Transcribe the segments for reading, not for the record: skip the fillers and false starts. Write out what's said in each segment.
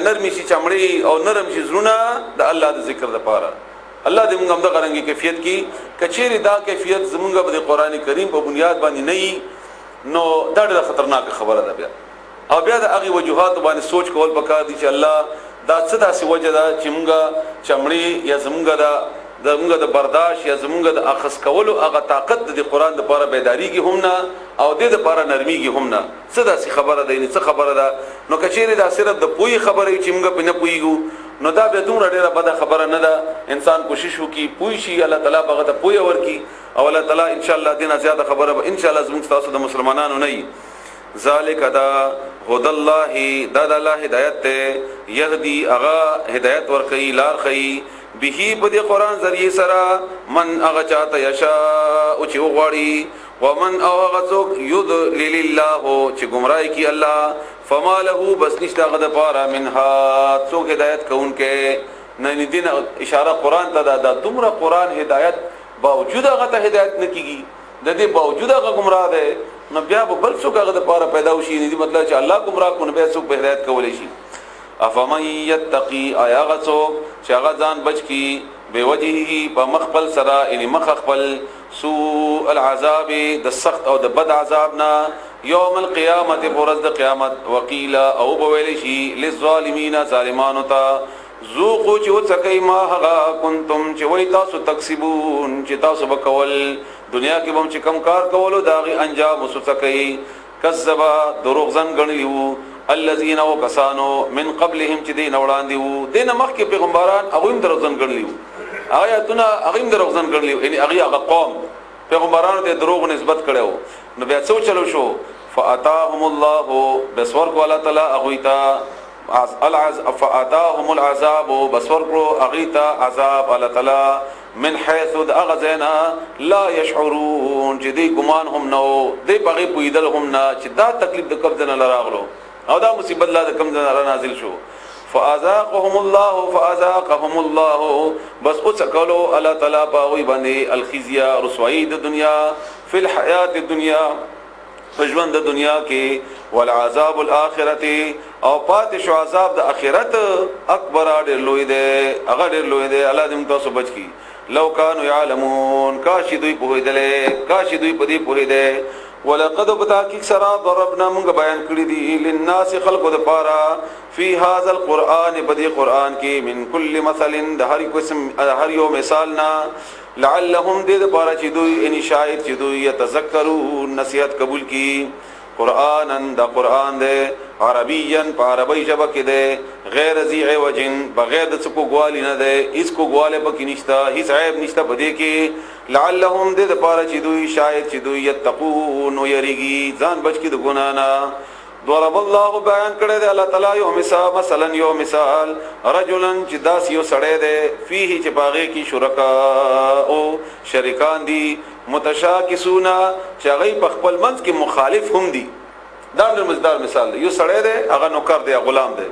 نرمي شي چمړي او نرم شي زړونه د الله د ذکر لپاره. الله دې موږ هم د غرنګي کیفیت کې کچېری دا کیفیت زمونږ په قرآن کریم په بنیاد باندې نه وي نو دا ډېره خطرناک خبره ده. بیا او بیا د هغه وجوهات باندې سوچ کول پکار دي چې الله دا څه داسې وجه ده چې موږ چمړي یا زمونږ د برداشت یا زمونږ د اخذ کولو هغه طاقت د قرآن لپاره بیداریږي هم نه او د لپاره نرمیږي هم نه. څه داسې خبره ده، څه خبره ده؟ نو کچېری دا صرف د پوي خبره چې موږ په نه پويګو نو دا به دومره ډیره بده خبره نه ده. انسان کوشش وکي پوي شي، الله تعالی هغه ته پوي ورکي او الله تعالی ان شاء الله دینه زیاده خبره به ان شاء الله زموږ تاسو د مسلمانانو نه وي. ذالک دا هدى الله دا د الله هدایت ته يهدي اغا هدایت ورکي لار خي به په دې قران ذریعہ سره من اغا چاته یشا او چې وغواړي ومن اغا څوک يضلل الله چې گمراهي کی الله فما له بس نشتا غد پارا منها څوک هدایت کوونکې نه دین اشاره قران ته دا تمره قران هدایت باوجود هغه ته هدایت نکېږي د دې باوجود هغه گمراه ده نو بیا به بل څوک هغه لپاره پیدا وشي نه دي مطلب چې الله گمراه کو نه به څوک به هدایت کولای شي. افمن یتقی آیا غڅوک چې هغه ځان بچ کی به وجهه په مخبل سرا ان مخخبل سوء العذاب د سخت او د بد عذاب نه یوم القیامت پرز د قیامت وقیل او بویل شي للظالمین ظالمانو ته ذوقوا چې وڅکای ما هغه کنتم چې وای تاسو تکسبون چې تاسو وکول دنیا کې هم چې کم کار کولو داغي انجام وسڅکای کذبا دروغ زن غنیو الذين وكسانوا من قبلهم چې دین وړاندې وو دین مخکې پیغمبران هغه هم دروغ زن غنیو آیاتونه هغه هم دروغ زن غنیو یعنی هغه قوم پیغمبرانو ته دروغ نسبت کړو نو بیا څو چلو شو فاتاهم الله بسور کو الله تعالی اغویتا فاتاهم العذاب بسور کو اغیتا عذاب الله تعالی من حيث اغزنا لا يشعرون چې دی ګمان هم نو دی پغه پویدل هم نه چې دا تکلیف د قبض نه لراغلو او دا مصیبت لا د کم نه نازل شو فاذاقهم الله بس اوڅکلو الله تعالی باوی باندې الخزي رسوایی د دنیا فی الحیات الدنیا فجوند د دنیا کې والعذاب الاخرته او پات شو عذاب د اخرت اکبر ډیر لوی دی هغه ډیر لوی دی الله دې تاسو بچ کی لو كانوا يعلمون کاش دوی په دې کاش دوی په دې پوهې ده ولقد بتاکي سرا ضربنا موږ بیان کړی دي للناس خلق د پارا فی هذا القران بدی قران کې من كل مثل د هر قسم هر یو مثالنا لعلهم دې پارا چې دوی ان شاید چې دوی يتذکرون نصیحت قبول کی قرآنن دا قرآن دے عربیاً پا عربی جبا کی دے غیر ذی عوجن بغیر دا سکو گوالی نہ دے اس کو گوالے پکی نشتا ہیس عیب نشتا بدے کی لعلہم دے دا پارا چیدوی شاید چیدوی یتقون و یریگی زان بچ کی دا گنانا ضرب اللہ بیان کرے دے اللہ تعالی یو مثلا یو مثال رجلن چی داس یو سڑے دے فیہی چپاغے کی شرکاؤ شرکان دی متشاکسونا چاگئی پخپل منز کی مخالف هم دی دا مزدار مثال دی یو سڑے دے اگا نوکر دے غلام دے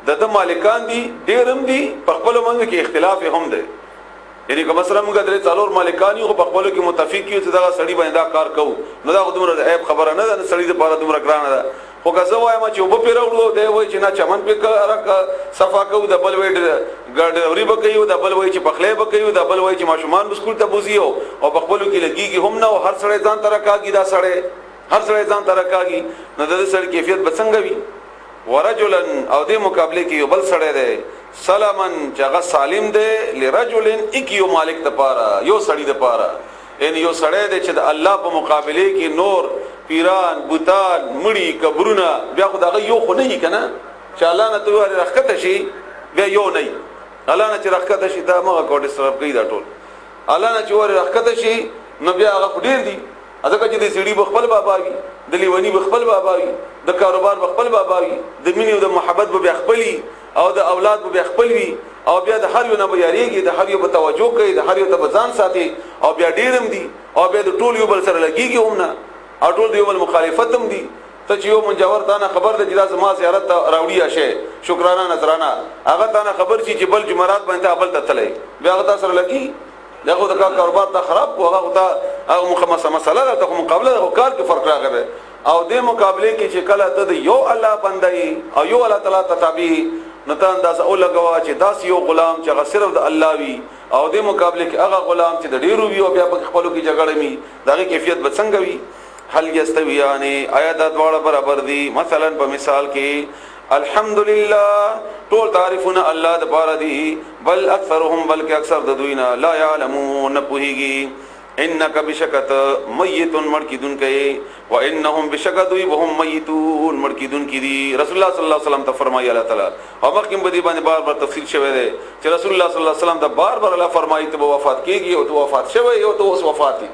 د مالکان دی ډیرم دی پخپل منز کی اختلاف هم دے یعنی که مثلا موږ درې څلور مالکان یو په خپل کې متفق یو چې دا سړی باندې دا کار کوو نو دا دومره عیب خبره نه ده سړی لپاره دومره ګرانه ده خو که زه وایم چې وب پیرولو دی وای چې نه چمن په صفا کوو د بل وای ګاډوري بکیو د بل وای چې پخلې بکیو د بل وای چې ماشومان بسکول ته بوزیو او په خپل کې لګيږي هم نه او هر سړی ځان ترکاږي دا سړی هر سړی ځان ترکاږي نو د سړی کیفیت بڅنګ وي ورجلن او دې مقابله کې یو بل سړی دی سلامن چغه سالم دی لرجلن اکیو مالک د پاره یو سړی د پاره ان یو سړی دی چې د الله په مقابله کې نور پیران بوتان مړی قبرونه بیا خدای یو خو نه کنه چې الله نه تو رخته شي بیا یو نه الله نه چې رخته شي دا مغه کوټه سره کوي دا ټول الله نه چې ور رخته شي نو بیا هغه ډیر دي ځکه چې د سړي بخپل بابا وي د لیونی بخپل بابا وي د کاروبار بخپل بابا وي د مینې او د محبت به خپلي او د اولاد به خپل وي او بیا د هر یو نه بیاریږي د هر یو په توجه کوي د هر یو ته ځان ساتي او بیا ډیرم دي او بیا د ټول یو بل سره لګيږي هم نه او ټول یو بل مخالفت هم دي ته چې یو منجور تا نه خبر د جلا زما زیارت راوړي شه شکرانه نظرانه هغه تا نه خبر شي چې بل جمعرات باندې ابل ته تلې بیا هغه سره لګي دغه د کاروبار ته خراب کو هغه ته هغه مسله ده ته مقابله د کار کې فرق راغی او د مقابله کې چې کله ته یو الله بندای او یو الله تعالی تتابع نو ته انداز او لګوا چې داس یو غلام چې هغه صرف د الله وي او د مقابله کې هغه غلام چې د ډیرو وي او بیا په خپلو کې جګړه می دغه کیفیت به څنګه وي هل یستویان آیا دا دواړه برابر دي مثلا په مثال کې الحمدلله ټول تعریفونه الله د پاره دي بل اکثرهم بلکې اکثر د دوی نه لا يعلمون پوهیږي انک بشکت میت مړکیدون کوي وانهم بشکت وهم میتون مړکیدون کی دي رسول الله صلی الله علیه وسلم ته فرمایي الله تعالی او مخکې بدی باندې بار بار تفصیل شوی دی چې رسول الله صلی الله علیه وسلم دا بار بار الله فرمایي ته وفات کیږي او ته وفات شوی او ته اوس وفات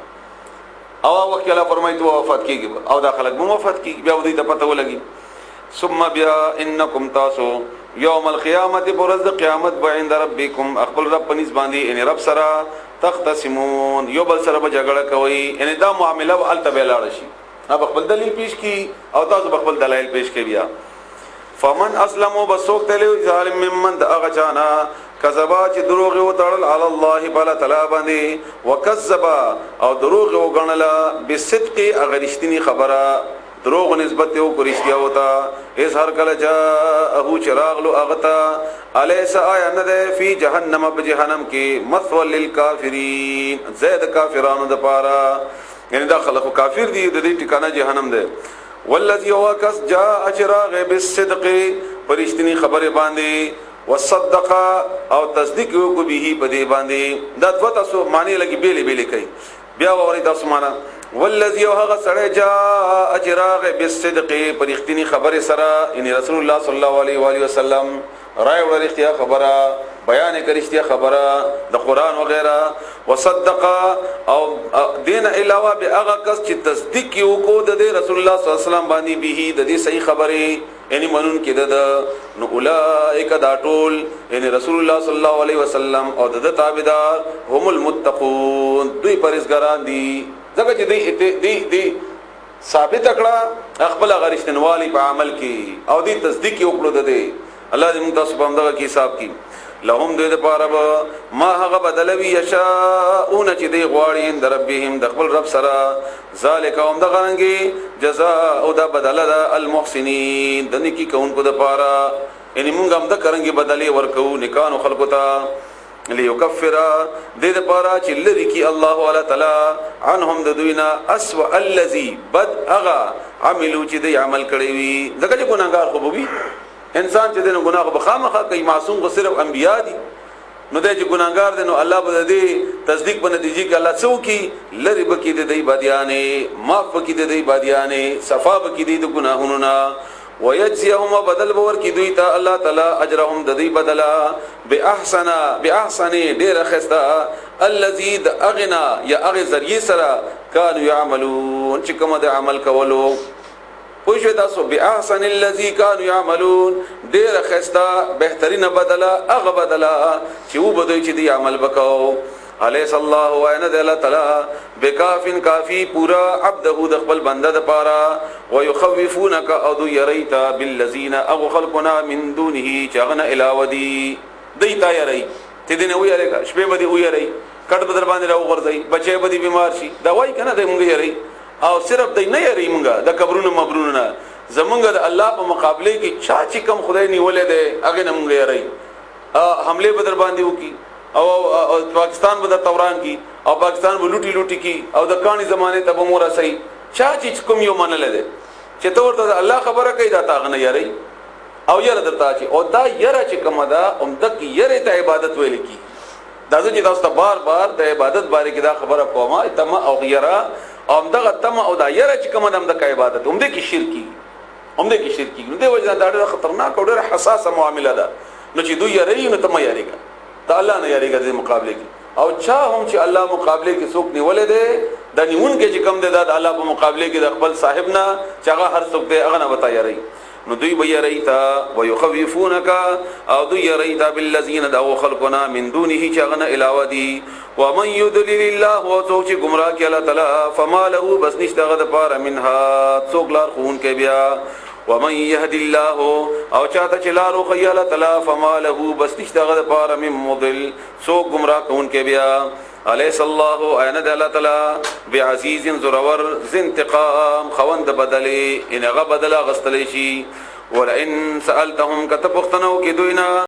او وخت الله فرمایي ته وفات کیږي او دا خلک مو وفات کیږي بیا ودی ته پته ولګي ثم بیا انکم تاسو یوم القیامت برز قیامت عند ربکم خپل رب پنځ باندې ان رب سره تختصمون یو بل سره جګړه کوي ان دا معاملې ال تبلاړ شي اب خپل دلیل پیش کی او تاسو خپل دلایل پیش کی بیا فمن اسلموا بسوک تلو ظالم ممن اغه چانا کذبا چې دروغ و تړل علی الله بلا تعالی باندې وکذب او دروغ و غنلا بصدق اغرشتنی خبره دروغ نسبت یو کرشتیا ہوتا اس هر کله جاءه چراغ لو اغتا الیس آیا نه فی جهنم بجهنم کې مثوى للکافرین زید کافرانو د پاره یعنی دا خلق کافر دي د دې ټکانه جهنم ده والذي وکس جاء چراغ بالصدق پرشتنی خبره باندې وصدق او تصدیق کو به په دې باندې دا دوه تاسو معنی لګي بیل بیل کوي بیا وری تاسو معنا والذي هغه سره جاء اجراغ بالصدق پرختنی خبره سره ان رسول الله صلی الله علیه و آله وسلم رای ورختیا خبره بیان کرشتیا خبره د قران وغیرہ وصدق او دین علاوه به هغه کس چې تصدیق یو کو د رسول الله صلی الله علیه وسلم باندې به د دې صحیح خبره یعنی منون کې د نو اولئک دا ټول یعنی رسول الله صلی الله علیه وسلم او د تابعدار هم المتقون دوی پرهیزګاران دي ځکه چې دی ثابت کړه خپل غریشتنوالی په عمل کې او دی تصدیق یو کړو د دې الله دې موږ تاسو په همدغه کې حساب کې لهم دې د پاره ما هغه بدلوي یشاؤون چې دی غواړي د ربهم د خپل رب سره ذالک هم د غنګي جزاء او د بدله د المحسنین د نیکی کوونکو د پاره یعنی موږ هم د کرنګي بدلی ورکو نکانو خلقو ته ليكفر دې د پاره چې لری کی الله تعالی عنهم د دوینا اسوا الذي بد اغا عملو چې دی عمل کړی وي ځکه چې ګناګار خو بوي انسان چې دنه ګناه خو بخامخه کوي معصوم خو صرف انبیا دي نو د چې ګناګار دي نو الله به دې تصدیق په نتیجه کې الله څوکي لری بکی دې بادیانه معاف بکی دې بادیانه صفا بکی دې د ګناهونو نه ويجزيهم بدل بور کی دوی ته الله تعالی اجرهم د دې بدلا باحسن ډیر خستا الذي اغنا یا اغه ذریعہ سره كانوا يعملون چې کوم د عمل کولو پوښه تاسو باحسن الذي كانوا يعملون ډیر خستا بهترین بدلا اغه بدلا چې و بدوي چې دی عمل وکاو الیس الله وان ذل تعالی بکافن کافی پورا عبده د خپل بنده د پاره ويخوفونك او يريتا بالذين اغ خلقنا من دونه چغنا الاودي دیتا يري ته دینه ویریکا شپه بدی ویری کټ بدر باندې راو ورځي بچي بدی بیمار شي دوايي کنه د مونږ یری او صرف د نه یری مونږه د قبرونو مبرونو زمونږ د الله په مقابله کې چا چې کم خدای نیولې ده هغه نه مونږ یری حمله بدر باندې وکي او پاکستان به د توران کی او پاکستان به لوټي لوټي کی او د کانی زمانه ته به مور اسي چا چې کوم یو منل ده چې ته ورته الله خبره کوي دا تاغه نه یری او یره درته چې او دا یره چې کومه ده اومدک یره ته عبادت ویل کی دا چې تاسو بار بار د عبادت باره کې دا خبره کومه تم او یره اومدغه تم او دا یره چې کومه د عبادت اومده کې شرکی نو دی وجه دا ډېر خطرناک او ډېر حساسه معامله ده نو چې دوی یری نو تم یریګا دا الله نه یریګا د مقابله کې او چا هم چې الله مقابله کې څوک نیولې ده د نیون کې چې کم ده د الله په مقابله کې د خپل صاحب نه چې هغه هر څوک ده هغه نه وتا یری نو دوی به یریتا ويخوفونك او دوی یریتا بالذین دعوا خلقنا من دونه چې هغه نه علاوه دي ومن يضلل الله او څوک چې گمراه کړي الله تعالی فما له بس نشته غد پار منها څوک لار خون کې بیا ومن يهد الله او چاته چې لارو خیاله تعالی فما له بس نشته غد پار من مضل څوک گمراه کون کې بیا الیس الله اين د الله تعالی بعزیز زرور ذ انتقام خوند بدلی انغه بدلا غستلی شي ولئن سألتهم کتبختنو کی دوینا